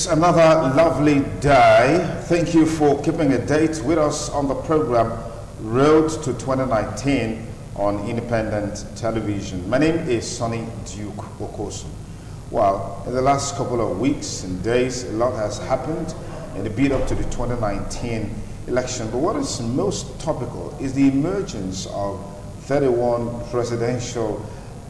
It's another lovely day. Thank you for keeping a date with us on the program Road to 2019 on Independent Television. My name is Sonny Duke Okosu. Well, in the last couple of weeks and days, a lot has happened in the build up to the 2019 election. But what is most topical is the emergence of 31 presidential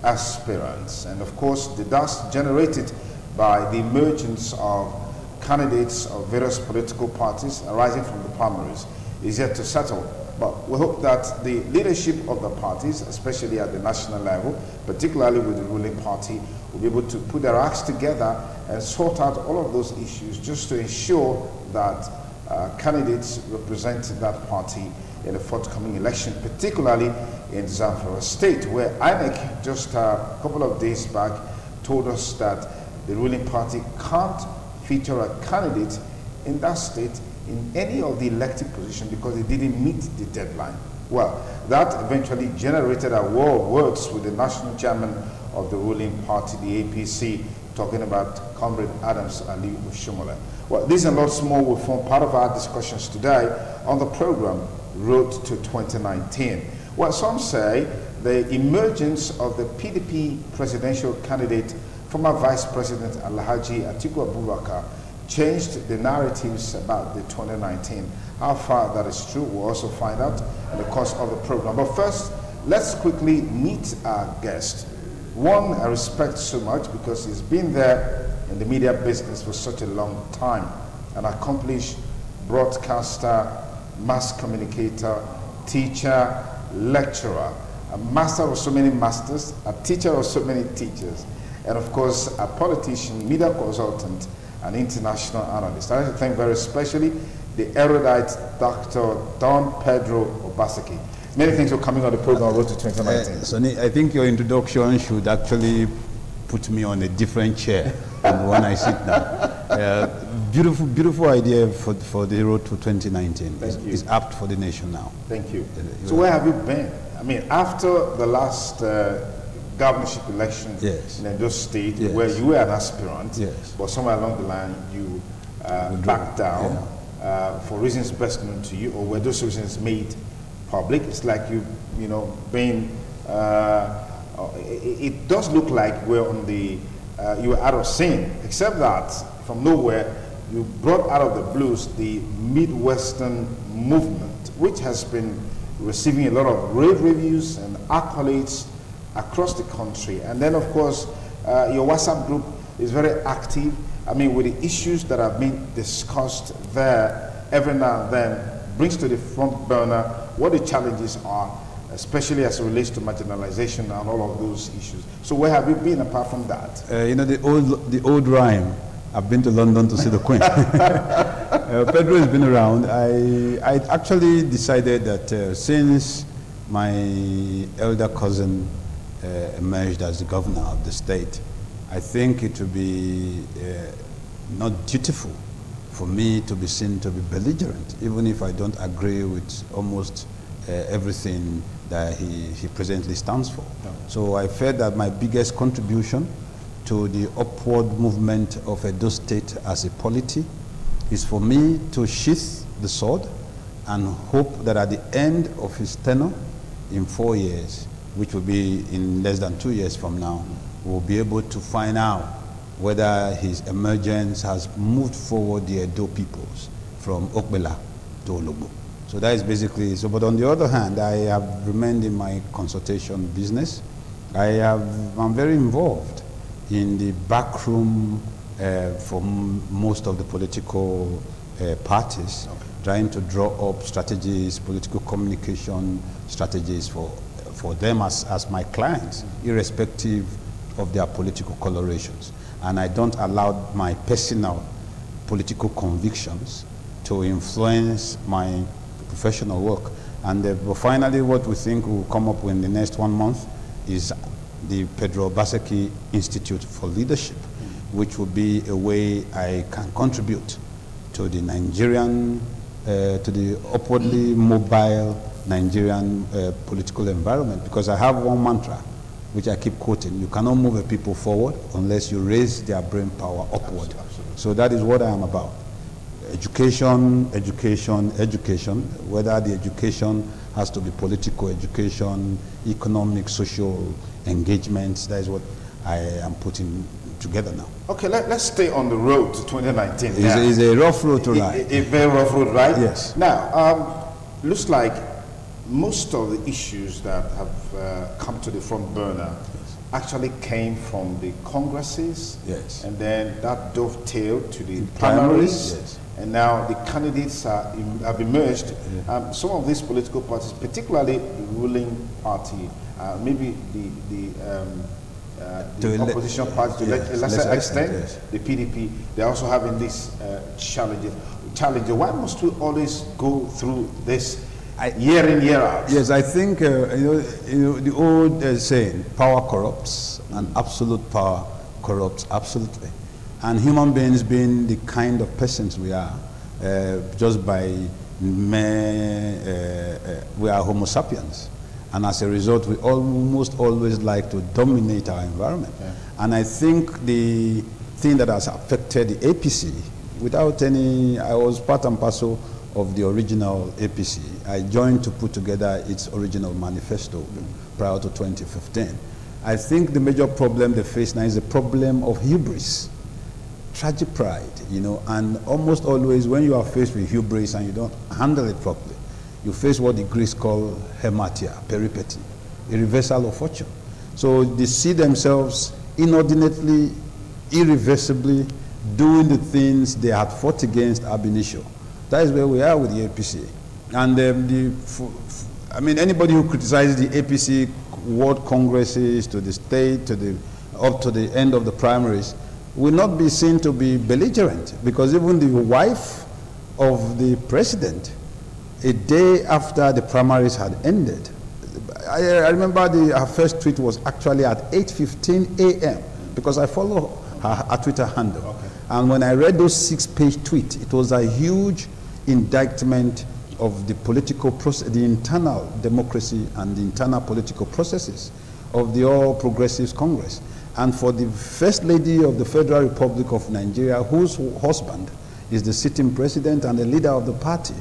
aspirants, and of course the dust generated by the emergence of candidates of various political parties arising from the primaries is yet to settle. But we hope that the leadership of the parties, especially at the national level, particularly with the ruling party, will be able to put their acts together and sort out all of those issues just to ensure that candidates represent that party in the forthcoming election, particularly in Zamfara State, where INEC just a couple of days back told us that the ruling party can't feature a candidate in that state in any of the elected positions because they didn't meet the deadline. Well, that eventually generated a war of words with the national chairman of the ruling party, the APC, talking about Comrade Adams Ali Oshomole. Well, these and lots more will form part of our discussions today on the program Road to 2019. Well, some say the emergence of the PDP presidential candidate, former Vice President Alhaji Atiku Abubakar, changed the narratives about the 2019. How far that is true, we'll also find out in the course of the program. But first, let's quickly meet our guest. One I respect so much because he's been there in the media business for such a long time. An accomplished broadcaster, mass communicator, teacher, lecturer, a master of so many masters, a teacher of so many teachers, and of course a politician, media consultant, an international analyst. I'd like to thank very especially the erudite Dr. Don Pedro Obaseki. Many things are coming on the program Road to 2019. Sonny, I think your introduction should actually put me on a different chair than the one I sit now. Beautiful idea for the Road to 2019. It's apt for the nation now. Thank you. So where have you been? I mean, after the last governorship election in Edo State, where you were an aspirant, but somewhere along the line you backed down for reasons best known to you, or were those reasons made public? It's like you know, being, it does look like we're on the, you were out of sync, except that from nowhere you brought out of the blues the Midwestern movement, which has been receiving a lot of rave reviews and accolades across the country. And then of course your WhatsApp group is very active. I mean, with the issues that have been discussed there every now and then, brings to the front burner what the challenges are, especially as it relates to marginalization and all of those issues. So where have you been apart from that? You know, the old rhyme, I've been to London to see the Queen. Pedro has been around. I actually decided that since my elder cousin emerged as the governor of the state, I think it would be not dutiful for me to be seen to be belligerent, even if I don't agree with almost everything that he presently stands for. So I felt that my biggest contribution to the upward movement of Edo State as a polity is for me to sheath the sword and hope that at the end of his tenure in 4 years, which will be in less than 2 years from now, we'll be able to find out whether his emergence has moved forward the Edo peoples from Okbela to Ologbo. So that is basically so. But on the other hand, I have remained in my consultation business. I'm very involved in the backroom for most of the political parties, trying to draw up strategies, political communication strategies for them as my clients, irrespective of their political colorations. And I don't allow my personal political convictions to influence my professional work. And finally, what we think will come up in the next 1 month is the Pedro Obaseki Institute for Leadership, which will be a way I can contribute to the Nigerian, to the upwardly mobile Nigerian political environment, because I have one mantra which I keep quoting: you cannot move a people forward unless you raise their brain power upward. So that is what I am about. Education, education, education, whether the education has to be political education, economic, social engagement, that is what I am putting together now. Okay, let's stay on the road to 2019. It's a rough road to ride. A very rough road, right? Yes. Now, looks like most of the issues that have come to the front burner actually came from the congresses. Yes. And then that dovetailed to the primaries. Yes. And now the candidates have emerged. Yeah. Some of these political parties, particularly the ruling party, maybe the opposition party to a lesser extent, yes. the PDP, they're also having this challenge. Why must we always go through this year in, year out? Yes, I think the old saying, power corrupts, and absolute power corrupts absolutely. And human beings being the kind of persons we are, just by we are Homo sapiens. And as a result, we almost always like to dominate our environment. Yeah. And I think the thing that has affected the APC, without any, I was part and parcel of the original APC. I joined to put together its original manifesto prior to 2015. I think the major problem they face now is the problem of hubris. Tragic pride, and almost always when you are faced with hubris and you don't handle it properly, you face what the Greeks call hamartia, peripety, a reversal of fortune. So they see themselves inordinately, irreversibly doing the things they had fought against ab initio. That is where we are with the APC. And anybody who criticizes the APC world congresses to the state, up to the end of the primaries, will not be seen to be belligerent, because even the wife of the president, a day after the primaries had ended, I remember her first tweet was actually at 8:15 a.m. because I follow her Twitter handle. Okay. And when I read those 6-page tweets, it was a huge indictment of the political process, the internal democracy and the internal political processes of the All Progressives Congress. And for the First Lady of the Federal Republic of Nigeria, whose husband is the sitting president and the leader of the party,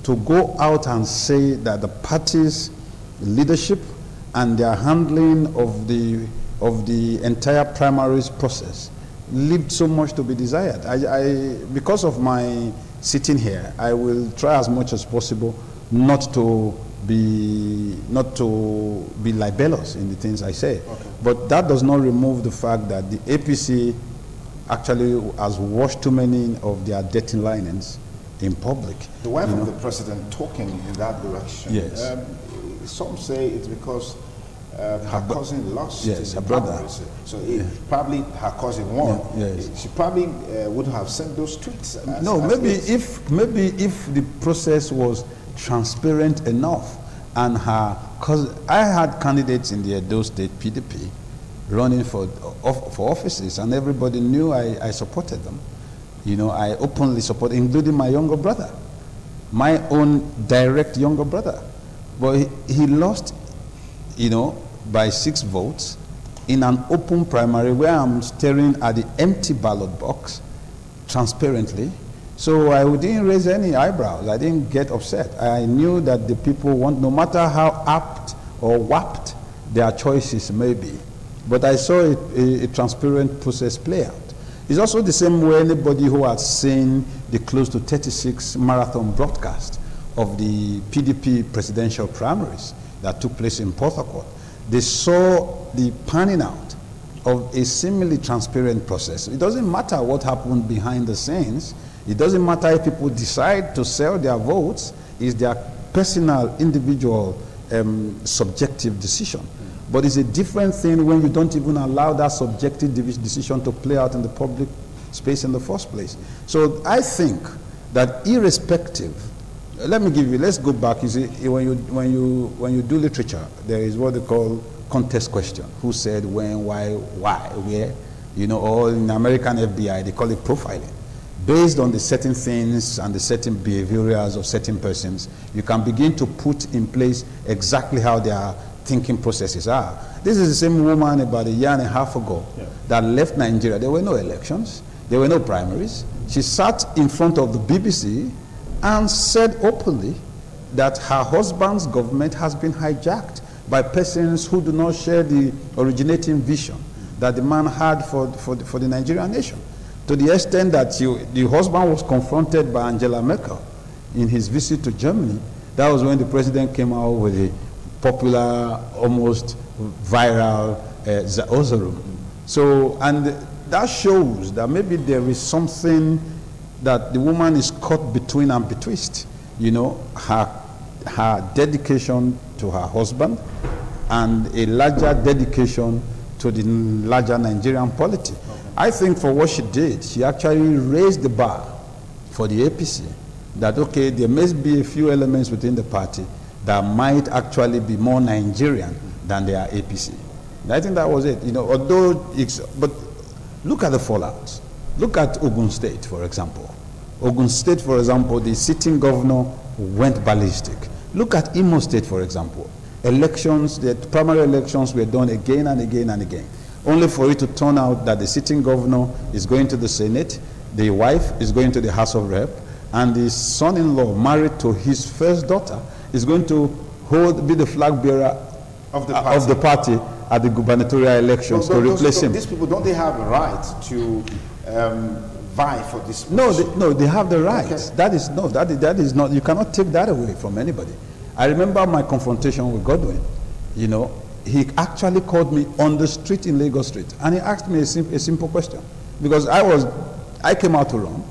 to go out and say that the party's leadership and their handling of the entire primaries process left so much to be desired. Because of my sitting here, I will try as much as possible not to be libelous in the things I say. Okay. But that does not remove the fact that the APC actually has washed too many of their dirty linens in public. The wife of the president talking in that direction. Yes. Some say it's because her cousin lost. Yes, her brother. So probably her cousin won. Yeah, yes. She probably wouldn't have sent those tweets. Maybe if the process was transparent enough, and her cousin, I had candidates in the Edo State PDP running for offices, and everybody knew I supported them. I openly support, including my younger brother, my own direct younger brother. But he lost, by 6 votes in an open primary where I'm staring at the empty ballot box transparently. So I didn't raise any eyebrows. I didn't get upset. I knew that the people want, no matter how apt or warped their choices may be. But I saw a transparent process play out. It's also the same way anybody who has seen the close to 36 marathon broadcast of the PDP presidential primaries that took place in Port Harcourt. They saw the panning out of a seemingly transparent process. It doesn't matter what happened behind the scenes. It doesn't matter if people decide to sell their votes. It's their personal, individual, subjective decision. But it's a different thing when you don't even allow that subjective decision to play out in the public space in the first place. So I think that irrespective, let's go back. You see, when you do literature, there is what they call context question. Who said, when, why, where? Or in American FBI, they call it profiling. Based on the certain things and the certain behaviors of certain persons, you can begin to put in place exactly how their thinking processes are. This is the same woman about a year and a half ago that left Nigeria. There were no elections. There were no primaries. She sat in front of the BBC and said openly that her husband's government has been hijacked by persons who do not share the originating vision that the man had for the Nigerian nation. To the extent that the husband was confronted by Angela Merkel in his visit to Germany. That was when the president came out with a popular, almost viral Zaozarum. So, and that shows that maybe there is something that the woman is caught between and betwixt. You know, her dedication to her husband and a larger dedication to the larger Nigerian polity. Okay. I think for what she did, she actually raised the bar for the APC. That, okay, there must be a few elements within the party that might actually be more Nigerian than their APC. And I think that was it. You know, although but look at the fallout. Look at Ogun State, for example. Ogun State, for example, the sitting governor went ballistic. Look at Imo State, for example. Elections, the primary elections were done again and again and again, only for it to turn out that the sitting governor is going to the Senate, the wife is going to the House of Rep, and the son-in-law, married to his first daughter, is going to be the flag bearer of the party at the gubernatorial elections to replace him. These people, don't they have a right to vie for this position? No, they have the right. Okay. That is not. You cannot take that away from anybody. I remember my confrontation with Godwin. You know, he actually called me on the street in Lagos Street, and he asked me a simple question, because I came out to run,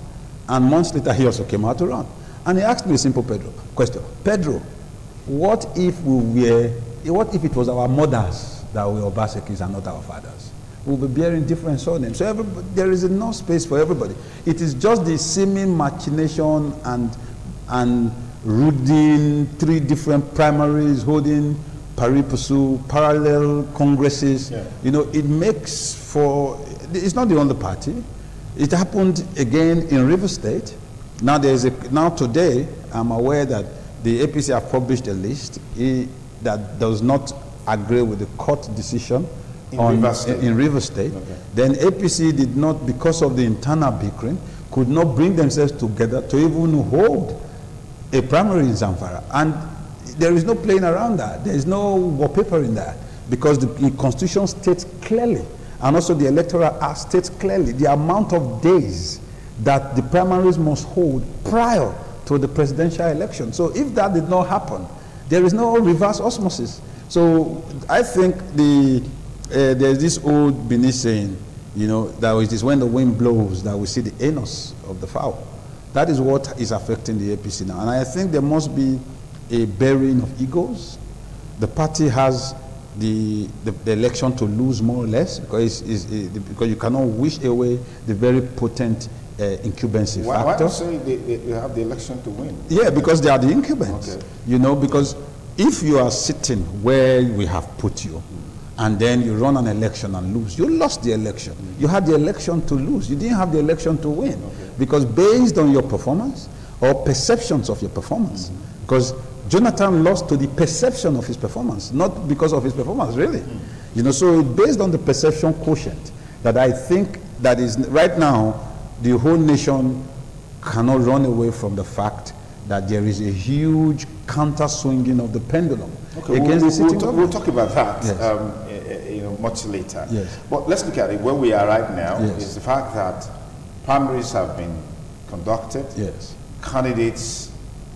and months later he also came out to run, and he asked me a simple question. Pedro, what if it was our mothers that were Obasekis and not our fathers? We'll be bearing different surnames. So there is enough space for everybody. It is just the seeming machination and rooting 3 different primaries, holding pari passu, parallel congresses. Yeah. You know, it makes for, it's not the only party. It happened again in River State. Now today, I'm aware that the APC have published a list that does not agree with the court decision in River State. Okay. Then APC did not, because of the internal bickering, could not bring themselves together to even hold a primary in Zamfara. And there is no playing around that. There is no wallpaper in that, because the Constitution states clearly, and also the Electoral Act states clearly, the amount of days that the primaries must hold prior to the presidential election. So if that did not happen, there is no reverse osmosis. So I think there's this old Benin saying, you know, that it is when the wind blows that we see the anus of the fowl. That is what is affecting the APC now. And I think there must be a burying of egos. The party has the election to lose more or less, because you cannot wish away the very potent incumbency factor. Why are you saying they have the election to win? Yeah, because they are the incumbents. Okay. You know, because if you are sitting where we have put you, and then you run an election and lose, you lost the election. You had the election to lose. You didn't have the election to win. Okay. Because based on your performance or perceptions of your performance, because Jonathan lost to the perception of his performance, not because of his performance, really. You know, so based on the perception quotient, that I think that is right now, the whole nation cannot run away from the fact that there is a huge counter-swinging of the pendulum against the sitting government. We'll talk about that, yes. You know, much later. Yes. But let's look at it. Where we are right now is the fact that primaries have been conducted. Yes. Candidates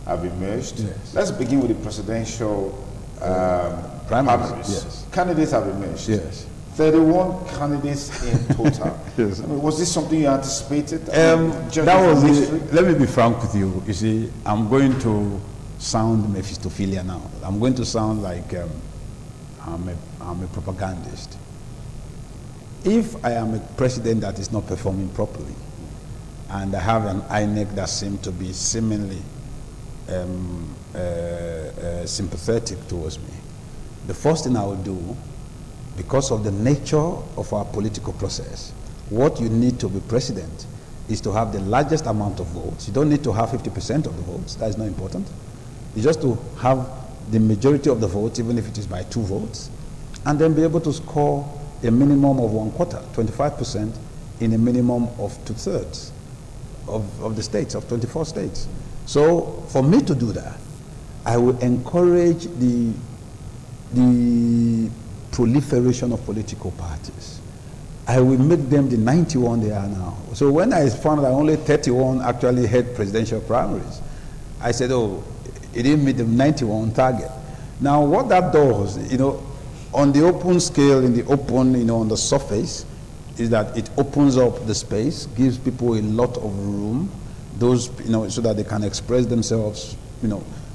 have emerged. Yes. Let's begin with the presidential primaries. Yes. Candidates have emerged. Yes. 31 candidates in total. Yes. I mean, was this something you anticipated? Let me be frank with you. You see, I'm going to sound Mephistophelian now. I'm going to sound like I'm a propagandist. If I am a president that is not performing properly, and I have an INEC that seems to be seemingly sympathetic towards me, the first thing I will do, because of the nature of our political process, what you need to be president is to have the largest amount of votes. You don't need to have 50% of the votes. That is not important. You just to have the majority of the votes, even if it is by 2 votes, and then be able to score a minimum of 1/4, 25% in a minimum of 2/3 of the states, of 24 states. So for me to do that, I will encourage the proliferation of political parties. I will make them the 91 they are now. So when I found that only 31 actually had presidential primaries, I said, oh, it didn't meet the 91 target. Now what that does, on the open scale, in the open, on the surface, is that it opens up the space, gives people a lot of room, those, so that they can express themselves,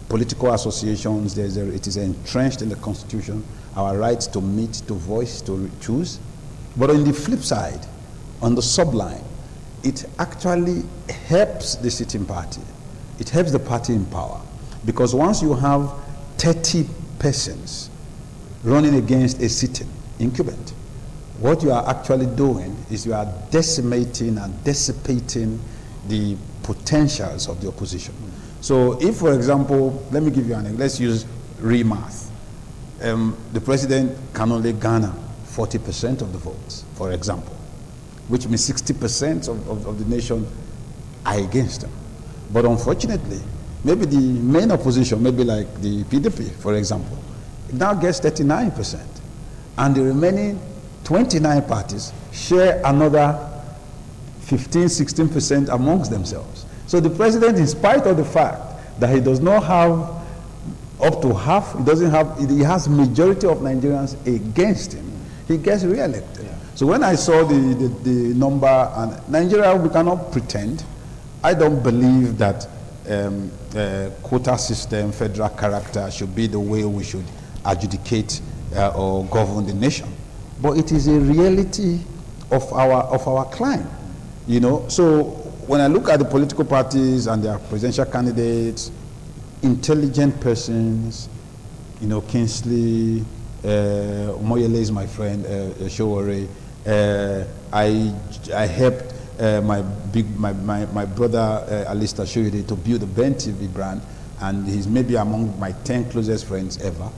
political associations, it is entrenched in the Constitution, our rights to meet, to voice, to choose. But on the flip side, on the subline, it actually helps the sitting party. It helps the party in power. Because once you have 30 persons running against a sitting incumbent, what you are actually doing is you are decimating and dissipating the potentials of the opposition. So if, for example, let me give you an example, let's use remath. The president can only garner 40% of the votes, for example, which means 60% of the nation are against him. But unfortunately, maybe the main opposition, maybe like the PDP, for example, it now gets 39%. And the remaining 29 parties share another 15–16% amongst themselves. So the president, in spite of the fact that he does not have up to half, he has majority of Nigerians against him, he gets re-elected. Yeah. So when I saw the number, and Nigeria, we cannot pretend, I don't believe that quota system, federal character should be the way we should adjudicate or govern the nation. But it is a reality of our climb, So when I look at the political parties and their presidential candidates, intelligent persons, Kingsley, Moyele is my friend, Showore. I helped my brother Alistair Shoyede to build the Ben TV brand, and he's maybe among my 10 closest friends ever.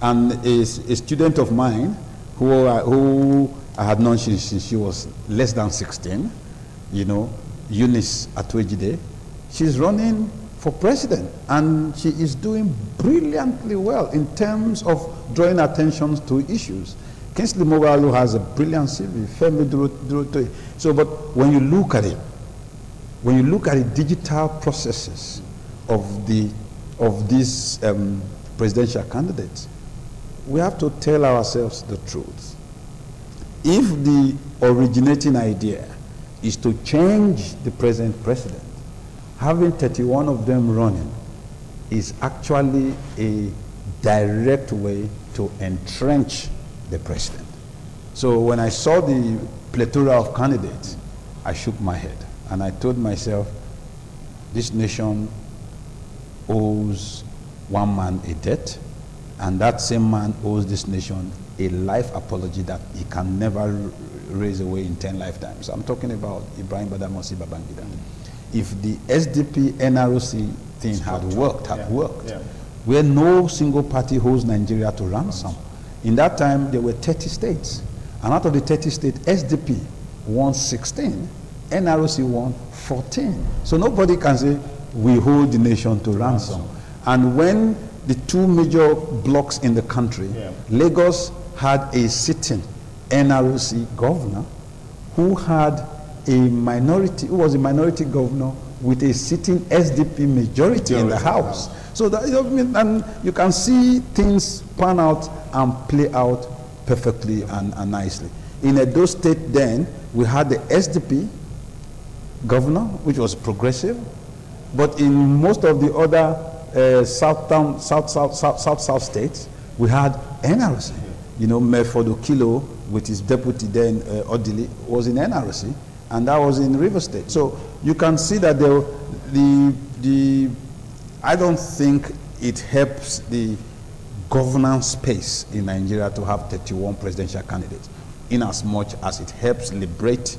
And is a student of mine who I had known since she was less than 16, Eunice Atwejide. She's running for president, and she is doing brilliantly well in terms of drawing attention to issues. Kingsley Moghalu has a brilliant CV, Femi Duro. So, but when you look at it, when you look at the digital processes of these presidential candidates, we have to tell ourselves the truth. If the originating idea is to change the present president, having 31 of them running is actually a direct way to entrench the president. So when I saw the plethora of candidates, I shook my head and I told myself, this nation owes one man a debt, and that same man owes this nation a life apology that he can never raise away in 10 lifetimes. I'm talking about Ibrahim Badamasi Babangida. If the SDP NRC thing had worked, where no single party holds Nigeria to ransom. In that time, there were 30 states. And out of the 30 states, SDP won 16, NRC won 14. So nobody can say, we hold the nation to ransom. And when the two major blocks in the country, Lagos had a sitting NRC governor who had who was a minority governor with a sitting SDP majority in the House. So that, and you can see things pan out and play out perfectly and nicely. In Edo State then, we had the SDP governor, which was progressive, but in most of the other South states, we had NRC. Medford Okilo with his deputy then, Odili, was in NRC, and that was in River State. So you can see that I don't think it helps the governance space in Nigeria to have 31 presidential candidates, in as much as it helps liberate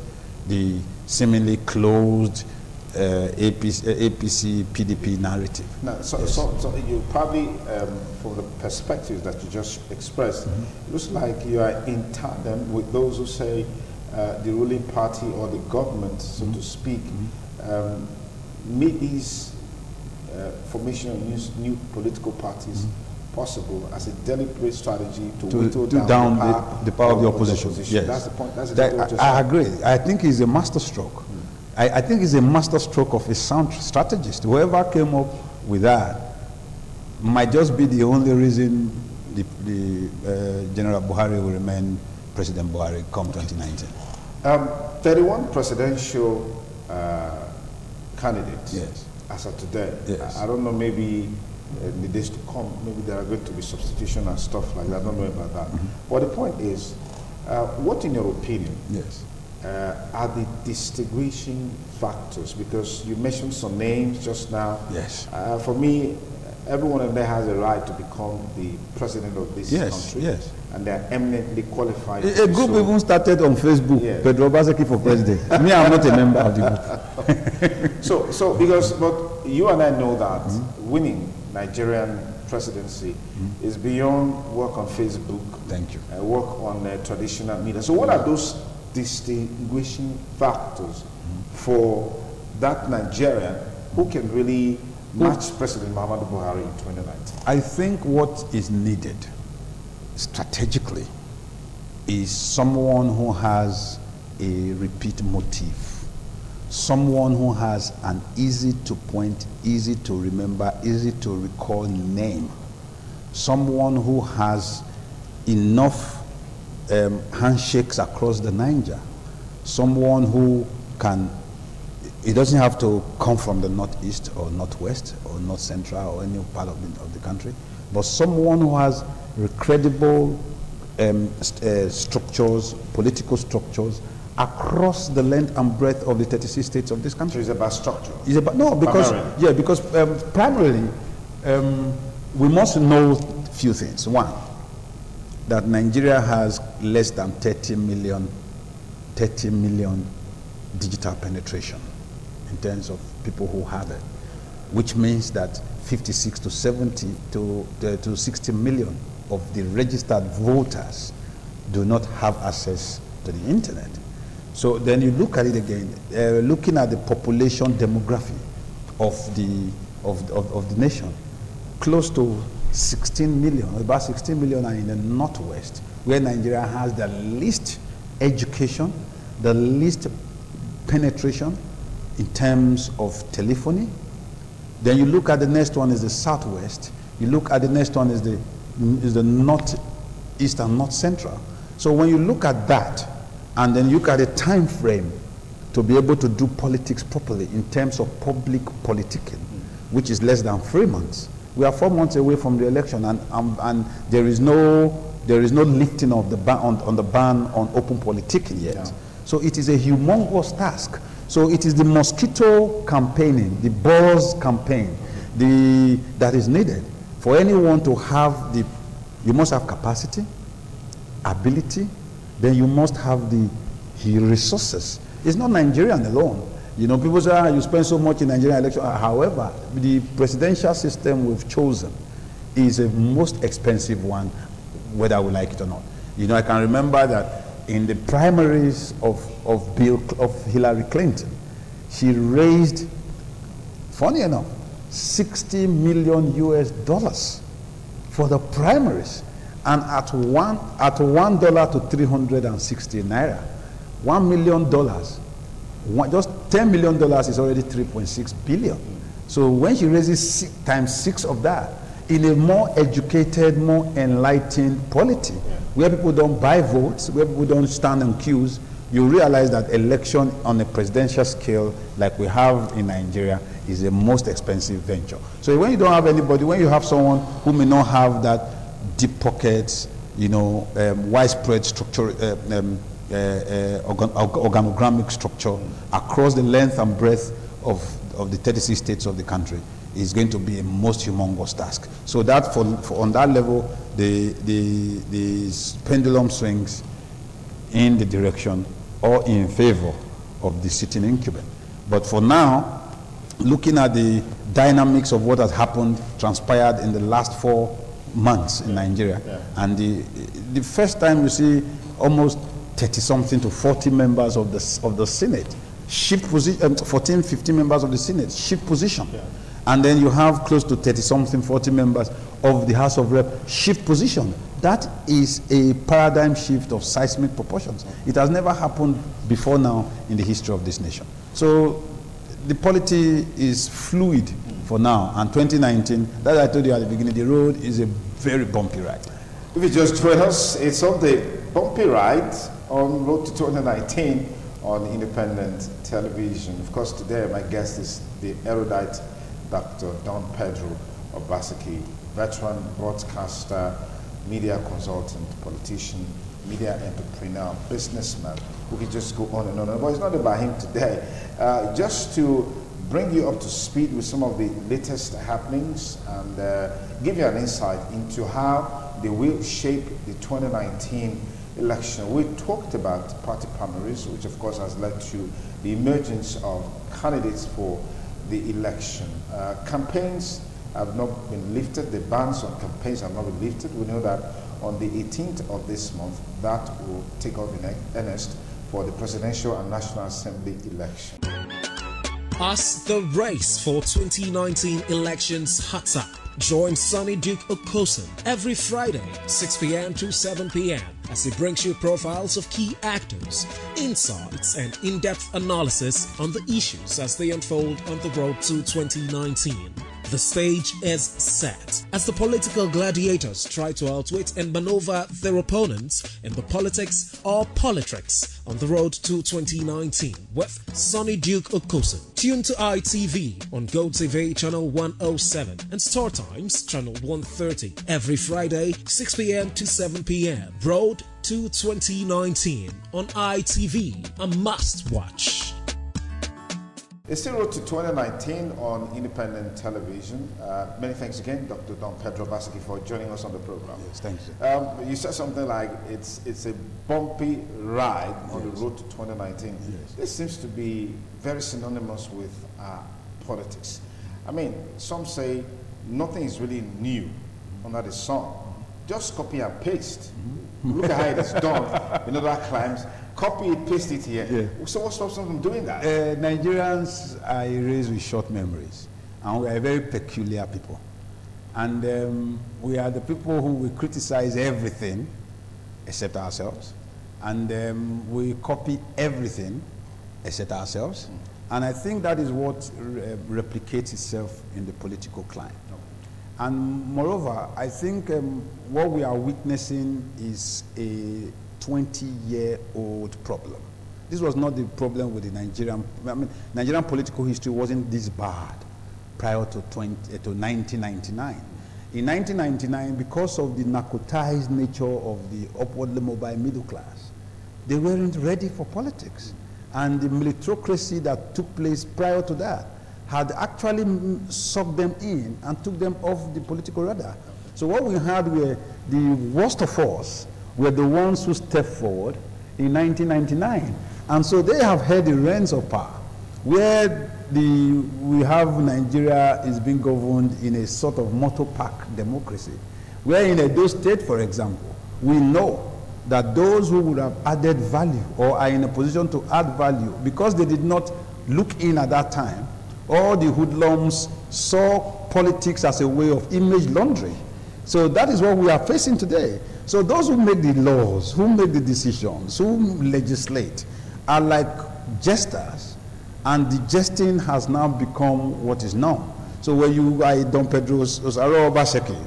the seemingly closed APC, PDP narrative. Now, so you probably, from the perspective that you just expressed, it looks like you are in tandem with those who say the ruling party or the government, so to speak, made these formation of new political parties possible as a deliberate strategy to whittle down the power of the opposition. Yes. That's the point. That's I agree. I think it's a masterstroke. I think it's a masterstroke of a sound strategist. Whoever came up with that might just be the only reason the General Buhari will remain President Buhari come 2019. 31 presidential candidates. Yes. As of today. Yes. I don't know, maybe in the days to come, maybe there are going to be substitution and stuff like that. I don't know about that. But the point is, what in your opinion are the distinguishing factors? Because you mentioned some names just now. Yes. For me, everyone in there has a right to become the president of this country. Yes. And they're eminently qualified. A group even started on Facebook, Pedro Obaseki for president. Me, I'm not a member of the group. But you and I know that winning Nigerian presidency is beyond work on Facebook. Thank you. Work on traditional media. So what are those distinguishing factors for that Nigerian who can really match President Muhammadu Buhari in 2019? I think what is needed strategically is someone who has a repeat motive, someone who has an easy to point, easy to remember, easy to recall name, someone who has enough handshakes across the Niger, someone who can, it doesn't have to come from the northeast or northwest or north central or any part of the country, but someone who has credible structures, political structures across the length and breadth of the 36 states of this country. So it's about structure? It's about, no, because, primarily, we must know a few things. One, that Nigeria has less than 30 million digital penetration in terms of people who have it, which means that 56 to 70 to 60 million of the registered voters do not have access to the internet. So then you look at it again, looking at the population demography of the nation, close to 16 million, about 16 million are in the northwest, where Nigeria has the least education, the least penetration in terms of telephony. Then you look at the next one is the southwest. You look at the next one is the northeast and north central. So when you look at that, and then you look at the time frame to be able to do politics properly in terms of public politicking, which is less than 3 months. We are 4 months away from the election, and there is no lifting of the ban on the ban on open politicking yet. Yeah. So it is a humongous task. So it is the mosquito campaigning, the buzz campaign, that is needed for anyone to have the. You must have capacity, ability, then you must have the resources. It's not Nigerian alone. You know, people say, you spend so much in Nigerian election. However, the presidential system we've chosen is a most expensive one, whether we like it or not. You know, I can remember that in the primaries of Hillary Clinton, she raised, funny enough, $60 million US for the primaries. And at $1 to 360 naira, $1 million, just $10 million is already 3.6 billion. So when she raises times 6 of that, in a more educated, more enlightened polity, where people don't buy votes, where people don't stand in queues, you realize that election on a presidential scale, like we have in Nigeria, is the most expensive venture. So when you don't have anybody, when you have someone who may not have that deep pockets, you know, widespread structure, organogrammic structure across the length and breadth of the 36 states of the country, is going to be a most humongous task. So that for on that level, the pendulum swings in the direction or in favor of the sitting incumbent. But for now, looking at the dynamics of what has happened, transpired in the last 4 months in Nigeria, and the first time you see almost 30-something to 40 members of the Senate, shift position, 14, 15 members of the Senate, shift position. Yeah. And then you have close to 30-something, 40 members of the House of Rep, shift position. That is a paradigm shift of seismic proportions. It has never happened before now in the history of this nation. So the polity is fluid for now, and 2019, as I told you at the beginning, the road is a very bumpy ride. If you just join us, it's on the bumpy ride on Road to 2019 on independent television. Of course, today my guest is the erudite Dr. Don Pedro Obaseki, veteran broadcaster, media consultant, politician, media entrepreneur, businessman. We could just go on and on. But it's not about him today. Just to bring you up to speed with some of the latest happenings and give you an insight into how they will shape the 2019 election. We talked about party primaries, which of course has led to the emergence of candidates for the election. Campaigns have not been lifted. The bans on campaigns have not been lifted. We know that on the 18th of this month, that will take off in earnest for the presidential and National Assembly election. As the race for 2019 elections heats up, join Sonny Duke Okosun every Friday, 6 p.m. to 7 p.m. as he brings you profiles of key actors, insights, and in-depth analysis on the issues as they unfold on the road to 2019. The stage is set as the political gladiators try to outwit and maneuver their opponents in the politics or politricks on the road to 2019 with Sonny Duke Okosun. Tune to ITV on GoTV channel 107 and Star Times channel 130 every Friday 6 p.m. to 7 p.m. Road to 2019 on ITV, a must watch. It's still Road to 2019 on independent television. Many thanks again, Dr. Don Pedro Obaseki, for joining us on the program. Yes, thank you. You said something like it's a bumpy ride on the road to 2019. Yes. This seems to be very synonymous with politics. I mean, some say nothing is really new under the sun. Just copy and paste. Look at how it is done in other climes. Copy it, paste it here. Yeah. So what stops them from doing that? Nigerians are raised with short memories, and we are very peculiar people. And we are the people who will criticize everything except ourselves, and we copy everything except ourselves. And I think that is what replicates itself in the political climate. And moreover, I think what we are witnessing is a 20-year-old problem. This was not the problem with the Nigerian political history wasn't this bad prior to 1999. In 1999, because of the narcotized nature of the upwardly mobile middle class, they weren't ready for politics. And the militaryocracy that took place prior to that had actually sucked them in and took them off the political radar. So what we had were the worst of us were the ones who stepped forward in 1999. And so they have held the reins of power, where we have Nigeria is being governed in a sort of motor park democracy, where in Edo State, for example, we know that those who would have added value or are in a position to add value, because they did not look in at that time, all the hoodlums saw politics as a way of image laundering. So that is what we are facing today. So those who make the laws, who make the decisions, who legislate, are like jesters, and the jesting has now become what is known. So when you are Don Pedro Obaseki,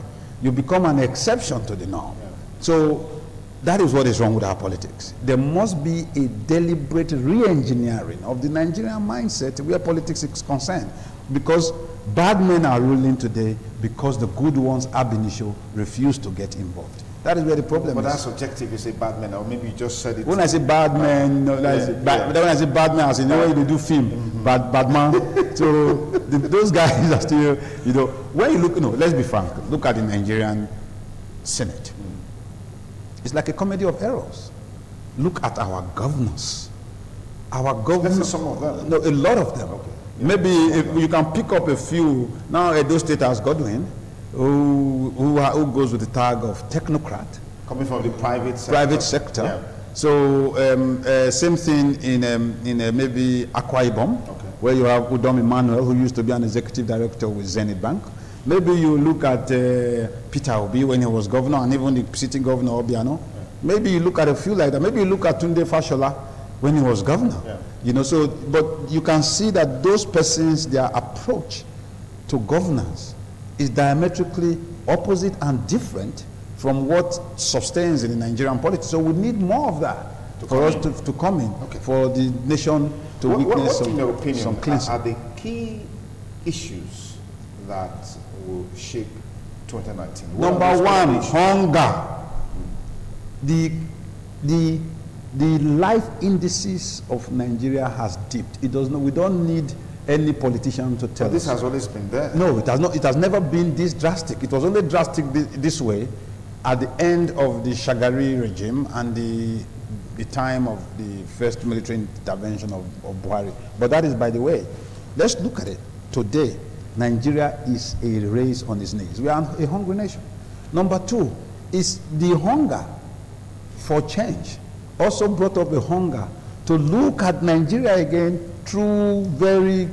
you become an exception to the norm. Yeah. So that is what is wrong with our politics. There must be a deliberate re-engineering of the Nigerian mindset where politics is concerned, because bad men are ruling today because the good ones ab initio refuse to get involved. That is where the problem is. But that's subjective. You say bad men, or maybe you just said it. When I say bad men, no, when I say bad men, I say, you know, they do film, bad man. So those guys are still, you know, when you look, let's be frank, look at the Nigerian Senate. It's like a comedy of errors. Look at our governors. Our governors. Some of them. No, a lot of them. Okay. Yeah. Maybe if you can pick up a few. Now, Edo State has Godwin, who goes with the tag of technocrat. Coming from the private sector. Private sector. Yeah. So same thing in maybe Akwa Ibom, where you have Udom Emmanuel, who used to be an executive director with Zenith Bank. Maybe you look at Peter Obi when he was governor, and even the sitting governor Obiano. Maybe you look at a few like that. Maybe you look at Tunde Fashola when he was governor. You know, so, but you can see that those persons, their approach to governance is diametrically opposite and different from what sustains in the Nigerian politics. So we need more of that for us to come in, for the nation to witness in your opinion, some cleansing. are the key issues that will shape 2019? Number one, hunger. The life indices of Nigeria has dipped. It does not. We don't need any politician to tell us. This has always been there. No, it has not. It has never been this drastic. It was only drastic this way at the end of the Shagari regime and the time of the first military intervention of Buhari. But that is by the way. Let's look at it. Today, Nigeria is a race on its knees. We are a hungry nation. Number two is the hunger for change. Also brought up a hunger to look at Nigeria again through very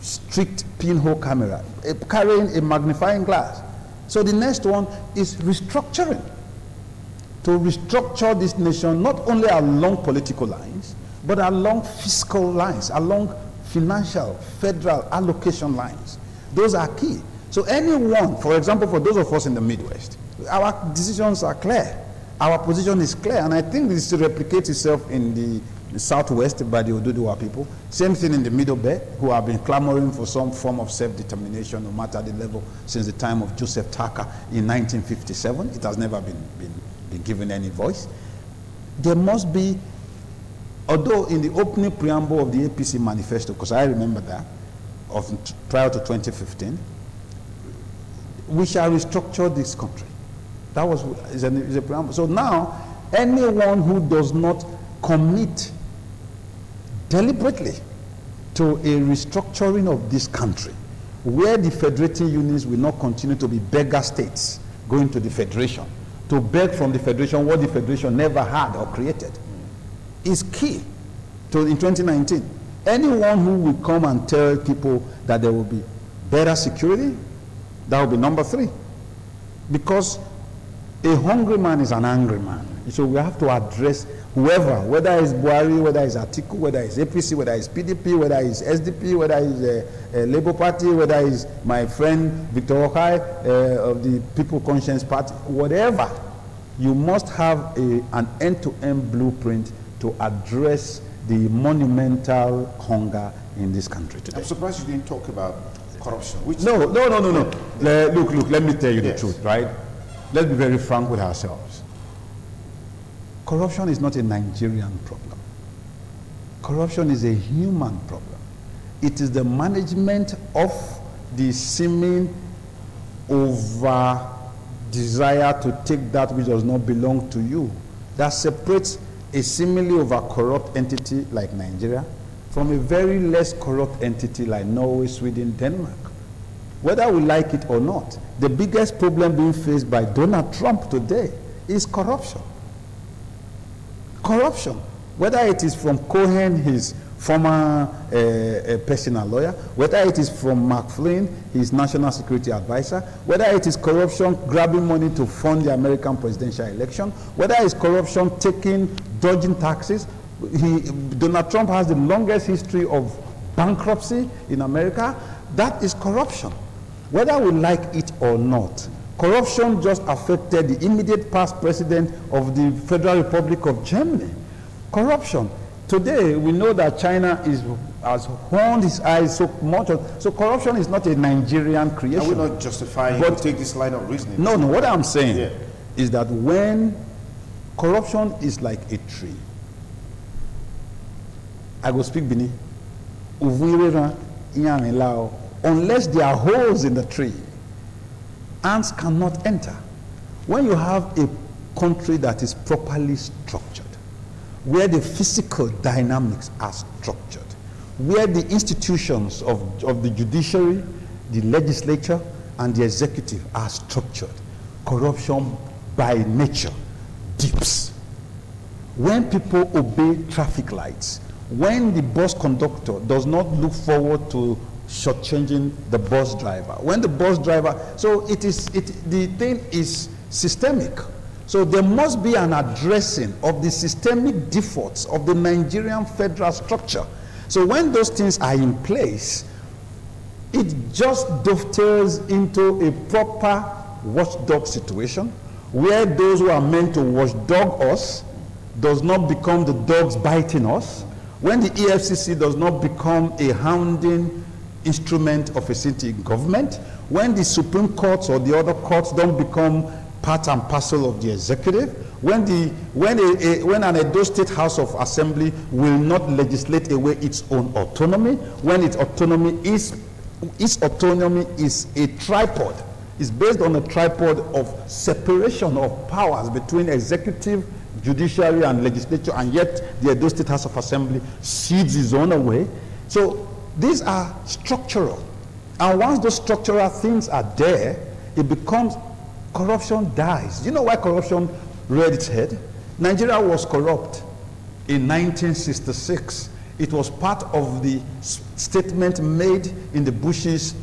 strict pinhole camera, carrying a magnifying glass. So the next one is restructuring. To restructure this nation not only along political lines, but along fiscal lines, along financial, federal allocation lines. Those are key. So anyone, for example, for those of us in the Midwest, our decisions are clear. Our position is clear, and I think this replicates itself in the Southwest by the Oduduwa people. Same thing in the Middle Belt, who have been clamoring for some form of self-determination, no matter the level, since the time of Joseph Tucker in 1957. It has never been given any voice. There must be, although in the opening preamble of the APC manifesto, because I remember that, prior to 2015, we shall restructure this country. That is a preamble. So now, anyone who does not commit deliberately to a restructuring of this country, where the federating units will not continue to be beggar states going to the federation, to beg from the federation what the federation never had or created, is key to in 2019. Anyone who will come and tell people that there will be better security, that will be number three. Because a hungry man is an angry man. So we have to address whoever, whether it's Buhari, whether it's Atiku, whether it's APC, whether it's PDP, whether it's SDP, whether it's Labour Party, whether it's my friend Victor Okai of the People Conscience Party, whatever. You must have an end-to-end blueprint to address the monumental hunger in this country today. I'm surprised you didn't talk about corruption. No. Look, let me tell you the truth, right? Let's be very frank with ourselves. Corruption is not a Nigerian problem. Corruption is a human problem. It is the management of the seeming over desire to take that which does not belong to you that separates a seemingly over corrupt entity like Nigeria from a very less corrupt entity like Norway, Sweden, Denmark. Whether we like it or not, the biggest problem being faced by Donald Trump today is corruption. Corruption, whether it is from Cohen, his former personal lawyer, whether it is from Mark Flynn, his national security advisor, whether it is corruption grabbing money to fund the American presidential election, whether it's corruption dodging taxes. Donald Trump has the longest history of bankruptcy in America. That is corruption. Whether we like it or not, corruption just affected the immediate past president of the Federal Republic of Germany. Corruption. Today, we know that China has honed its eyes so much. So corruption is not a Nigerian creation. I will not justify but take this line of reasoning. No, what I'm saying is that when corruption is like a tree, I go speak Bini, unless there are holes in the tree, ants cannot enter. When you have a country that is properly structured, where the physical dynamics are structured, where the institutions of the judiciary, the legislature, and the executive are structured, corruption by nature dips. when people obey traffic lights, when the bus conductor does not look forward to shortchanging the bus driver, when the bus driver, so the thing is systemic. So there must be an addressing of the systemic defaults of the Nigerian federal structure. So when those things are in place, it just dovetails into a proper watchdog situation where those who are meant to watchdog us does not become the dogs biting us, when the EFCC does not become a hounding instrument of a sitting government, when the Supreme Courts or the other courts don't become part and parcel of the executive, when an Edo State House of Assembly will not legislate away its own autonomy, when its autonomy is a tripod, is based on a tripod of separation of powers between executive, judiciary, and legislature, and yet the Edo State House of Assembly cedes its own away. So these are structural. And once those structural things are there, it becomes, corruption dies. You know why corruption reared its head? Nigeria was corrupt in 1966. It was part of the statement made in the bushes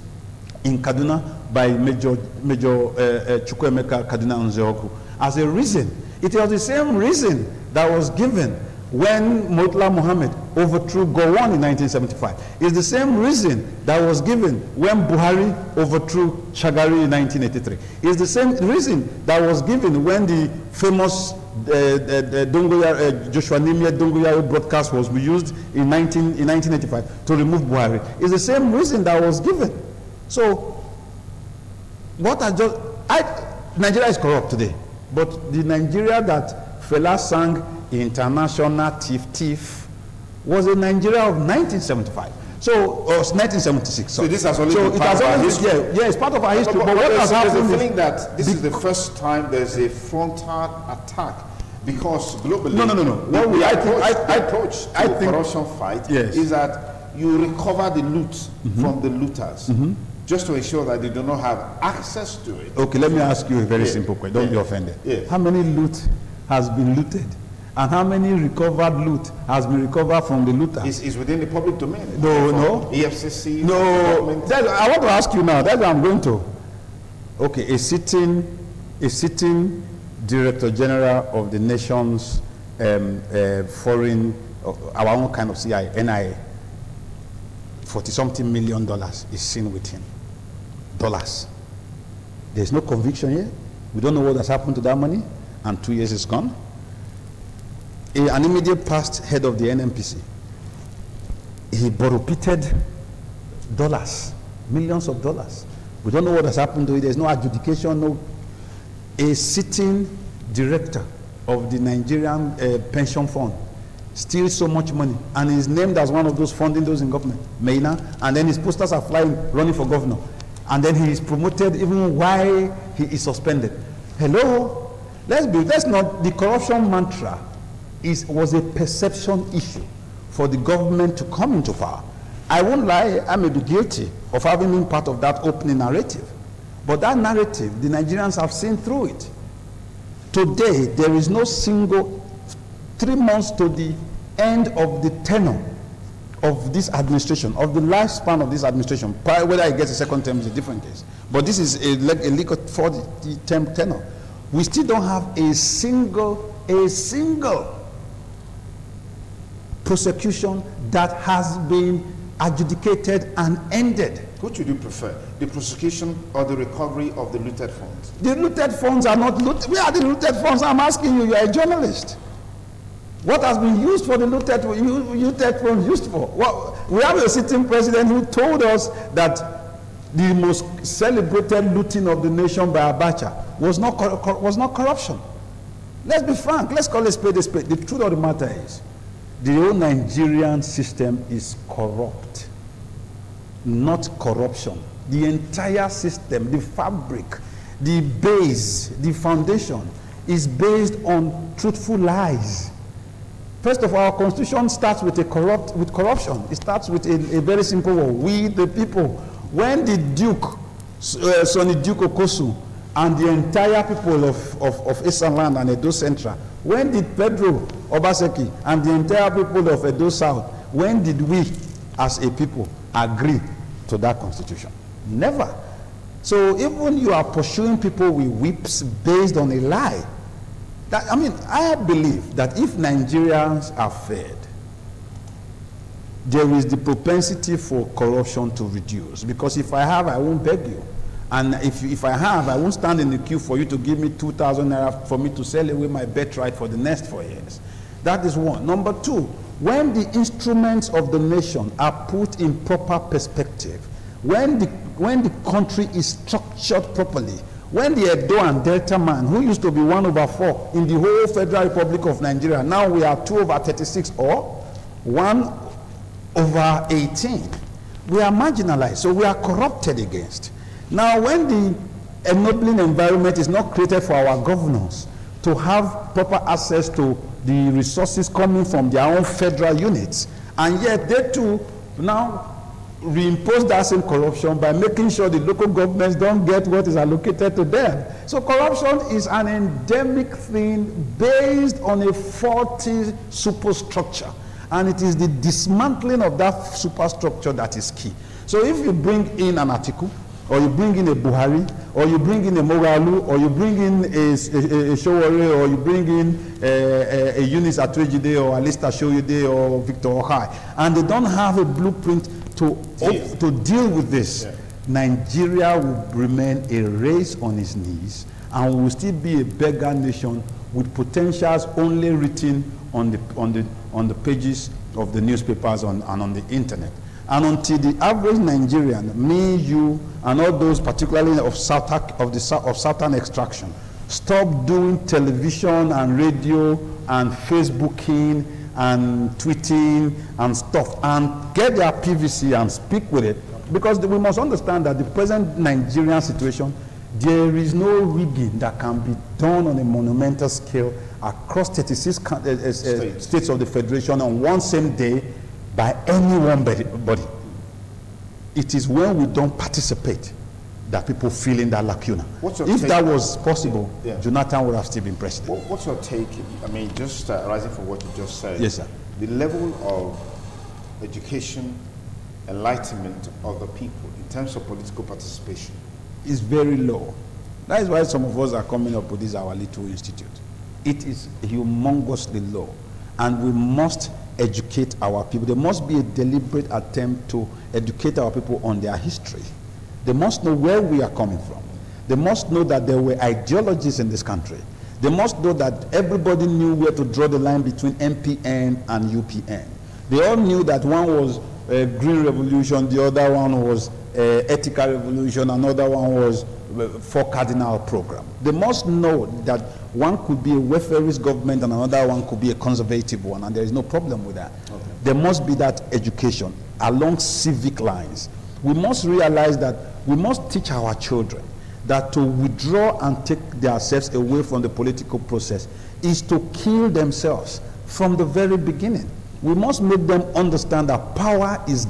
in Kaduna by Major Chukwuemeka Kaduna Nzeoku as a reason. It was the same reason that was given when Murtala Muhammad overthrew Gowon in 1975. It's the same reason that was given when Buhari overthrew Shagari in 1983. It's the same reason that was given when the famous Joshua Nimie Dongoyaro broadcast was used in 1985 to remove Buhari. It's the same reason that was given. So, Nigeria is corrupt today, but the Nigeria that Fela sang International Thief was a Nigeria of 1975. So, 1976. So this has only been part of our history. Yeah, it's part of our history. But what has happened is the feeling that this is the first time there's a frontal attack, because globally, no. The approach to the corruption fight is that you recover the loot from the looters, just to ensure that they do not have access to it. Okay, let me ask you a very simple question. Don't be offended. How many loot has been looted? And how many recovered loot has been recovered from the looters? It's within the public domain. No. EFCC. No. I want to ask you now. That's what I'm going to. Okay, a sitting Director General of the nation's foreign, our own kind of CIA, NIA, $40-something million is seen with him. Dollars. There's no conviction here. We don't know what has happened to that money, and 2 years is gone. An immediate past head of the NNPC, he borrow-pitted dollars, millions of dollars. We don't know what has happened to it. There's no adjudication, a sitting director of the Nigerian pension fund steals so much money and is named as one of those funding those in government, Maina, and then his posters are flying, running for governor. And then he is promoted even while he is suspended. Hello? Let's not, the corruption mantra was a perception issue for the government to come into power. I won't lie, I may be guilty of having been part of that opening narrative. But that narrative, the Nigerians have seen through it. Today, there is no single 3 months to the end of the tenure of this administration, of the lifespan of this administration. Whether it gets a second term is a different case. But this is a legal 40-term tenure. We still don't have a single prosecution that has been adjudicated and ended. Which would you prefer, the prosecution or the recovery of the looted funds? The looted funds are not looted. Where are the looted funds? I'm asking you, you are a journalist. What has been used for the looted funds used for? Well, we have a sitting president who told us that the most celebrated looting of the nation by Abacha was not corruption. Let's be frank. Let's call a spade a spade. The truth of the matter is, the whole Nigerian system is corrupt, not corruption. The entire system, the fabric, the base, the foundation is based on truthful lies. First of all, our constitution starts with corruption. It starts with a very simple word: we the people. When the Duke, Sonny Duke Okosu, and the entire people of Eastern Land and Edo Central? When did Pedro Obaseki and the entire people of Edo South, when did we as a people agree to that constitution? Never. So even you are pursuing people with whips based on a lie. I mean, I believe that if Nigerians are fed, there is the propensity for corruption to reduce. Because if I have, I won't beg you. And if I have, I won't stand in the queue for you to give me 2,000 naira for me to sell away my birthright for the next 4 years. That is one. Number two, when the instruments of the nation are put in proper perspective, when the country is structured properly, when the Edo and Delta man, who used to be 1/4 in the whole Federal Republic of Nigeria, now we are 2/36 or 1/18, we are marginalized, so we are corrupted against. Now, when the enabling environment is not created for our governors to have proper access to the resources coming from their own federal units, and yet they too now reimpose that same corruption by making sure the local governments don't get what is allocated to them. So corruption is an endemic thing based on a faulty superstructure, and it is the dismantling of that superstructure that is key. So if you bring in an article, or you bring in a Buhari, or you bring in a Mogalu, or you bring in a Showore, or you bring in a Eunice Atwejide, or Alista Shoyede, or Victor Ohai, and they don't have a blueprint to deal with this, Nigeria will remain a race on its knees, and will still be a beggar nation with potentials only written on the pages of the newspapers and on the internet. And until the average Nigerian, me, you, and all those particularly of Southern extraction, stop doing television and radio and Facebooking and tweeting and stuff, and get their PVC and speak with it, because we must understand that the present Nigerian situation, there is no rigging that can be done on a monumental scale across 36 states of the Federation on one same day by any one body. It is when we don't participate that people fill in that lacuna. If that was possible, Jonathan would have still been president. What's your take? I mean, just rising from what you just said. Yes, sir. The level of education, enlightenment of the people in terms of political participation is very low. That is why some of us are coming up with this our little institute. It is humongously low, and we must educate our people. There must be a deliberate attempt to educate our people on their history. They must know where we are coming from. They must know that there were ideologies in this country. They must know that everybody knew where to draw the line between MPN and UPN. They all knew that one was a green revolution, the other one was ethical revolution, another one was four cardinal program. They must know that one could be a welfarist government and another one could be a conservative one, and there is no problem with that. Okay. There must be that education along civic lines. We must realize that we must teach our children that to withdraw and take themselves away from the political process is to kill themselves from the very beginning. We must make them understand that power is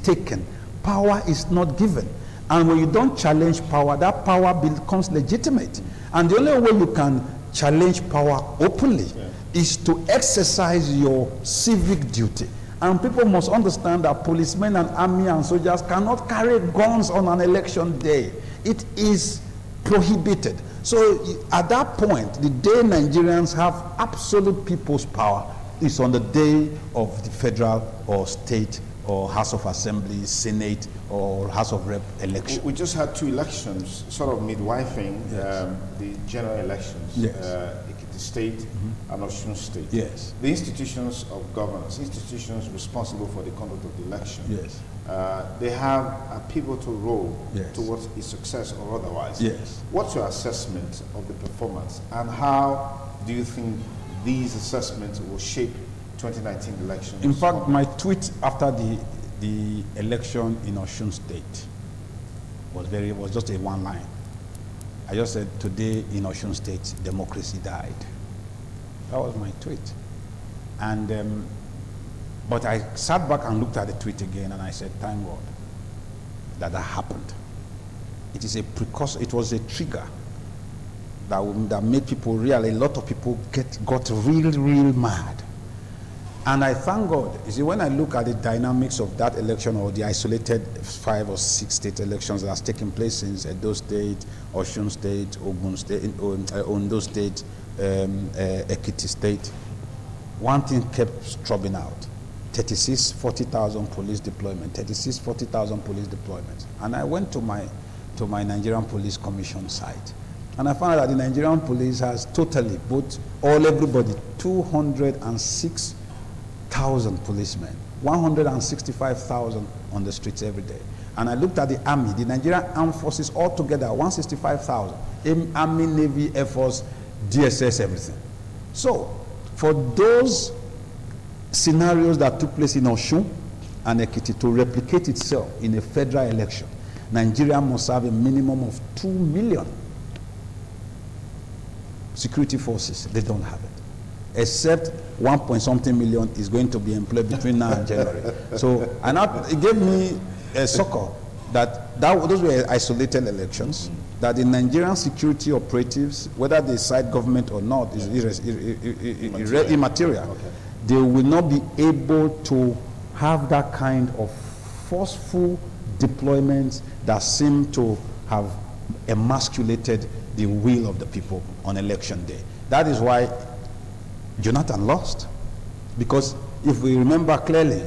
taken. Power is not given. And when you don't challenge power, that power becomes legitimate. And the only way you can challenge power openly is to exercise your civic duty. And people must understand that policemen and army and soldiers cannot carry guns on an election day. It is prohibited. So at that point, the day Nigerians have absolute people's power is on the day of the federal or state or House of Assembly, Senate, or House of Rep election. We just had 2 elections, sort of midwifing the general elections. Yes. Ekiti State and Osun State. Yes. The institutions of governance, institutions responsible for the conduct of the election, yes. They have a pivotal role yes. towards its success or otherwise. Yes. What's your assessment of the performance, and how do you think these assessments will shape 2019 elections? In fact, my tweet after the election in Osun State was just a one line. I just said, today in Osun State, democracy died. That was my tweet. And but I sat back and looked at the tweet again, and I said, thank God that happened. it is a precursor, it was a trigger that made people a lot of people got real mad. And I thank God. You see, when I look at the dynamics of that election or the isolated 5 or 6 state elections that has taken place since Edo State, Osun State, Ogun State, Ondo State, Ekiti State, one thing kept struggling out. 40,000 police deployment, 40,000 police deployments. And I went to my Nigerian Police Commission site. And I found out that the Nigerian police has totally, everybody, 206,000 policemen, 165,000 on the streets every day. And I looked at the army, the Nigerian armed forces altogether, 165,000, army, navy, air force, DSS, everything. So, for those scenarios that took place in Osun and Ekiti to replicate itself in a federal election, Nigeria must have a minimum of 2 million security forces. They don't have it, except 1.something million is going to be employed between now and January. So, and it gave me a succor that those were isolated elections, that the Nigerian security operatives, whether they side government or not, is immaterial. Okay. They will not be able to have that kind of forceful deployments that seem to have emasculated the will of the people on election day. That is why Jonathan lost. Because if we remember clearly,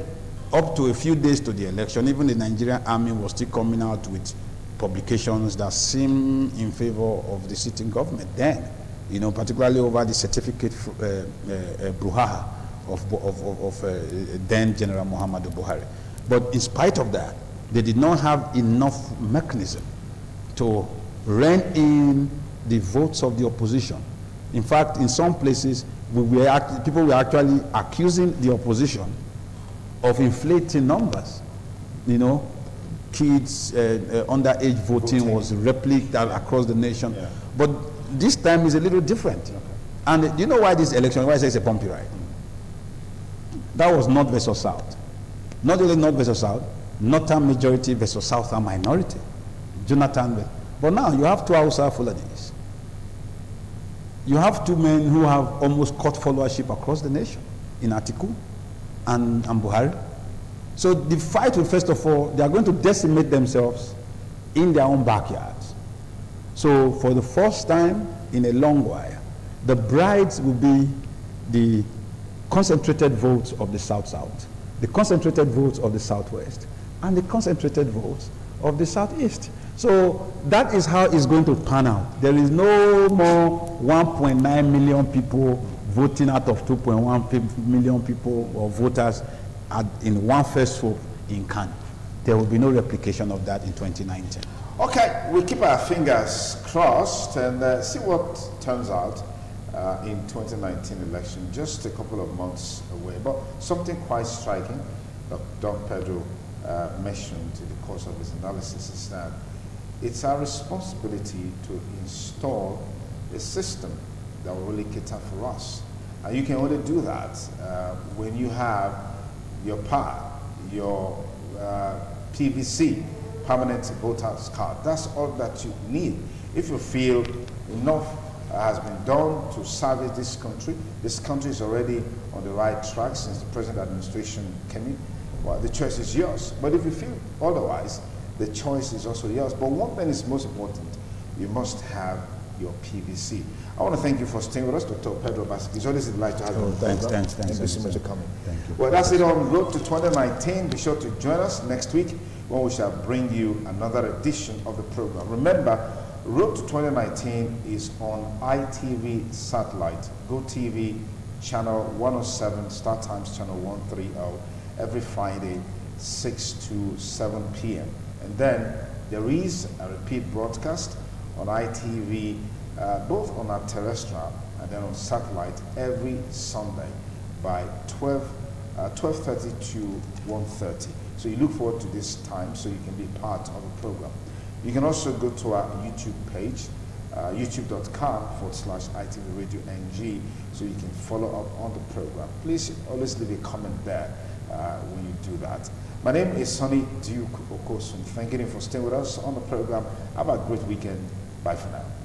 up to a few days to the election, even the Nigerian army was still coming out with publications that seem in favor of the sitting government then, particularly over the certificate brouhaha of then General Muhammadu Buhari. But in spite of that, they did not have enough mechanism to rein in the votes of the opposition. In fact, in some places, people were actually accusing the opposition of inflating numbers. Kids, underage voting was replicated across the nation. Yeah. But this time is a little different. Okay. And do you know why this election, why I say it's a bumpy ride? That was North versus South. Not only North versus South, Northern majority versus Southern minority. Jonathan. But now you have 2 Hausa Fulanis. You have 2 men who have almost caught followership across the nation, in Atiku and Buhari. So the fight will, first of all, they are going to decimate themselves in their own backyards. So for the first time in a long while, the brides will be the concentrated votes of the South-South, the concentrated votes of the Southwest, and the concentrated votes of the Southeast. So that is how it's going to pan out. There is no more 1.9 million people voting out of 2.1 million people or voters in one first swoop in Kano. There will be no replication of that in 2019. Okay, we'll keep our fingers crossed and see what turns out in 2019 election, just a couple of months away. But something quite striking that Don Pedro mentioned in the course of his analysis is that it's our responsibility to install a system that will really cater for us. And you can only do that when you have your PAD, your PVC, permanent voter's card. That's all that you need. If you feel enough has been done to salvage this country is already on the right track since the present administration came in, well, the choice is yours. But if you feel otherwise, the choice is also yours. But one thing is most important, you must have your PVC. I want to thank you for staying with us, Dr. Pedro Basque. It's always a delight to have you on the program. Thanks. Thank you so much for coming. Thank you. Well, that's it on Road to 2019. Be sure to join us next week when we shall bring you another edition of the program. Remember, Road to 2019 is on ITV satellite, GoTV channel 107, Star Times channel 130, every Friday, 6 to 7 p.m. And then there is a repeat broadcast on ITV, both on our terrestrial and then on satellite every Sunday by 12:30 to 1:30. So you look forward to this time so you can be part of the program. You can also go to our YouTube page, youtube.com/ITV Radio NG, so you can follow up on the program. Please always leave a comment there when you do that. My name is Sonny Duke Okosun. Thank you for staying with us on the program. Have a great weekend. Bye for now.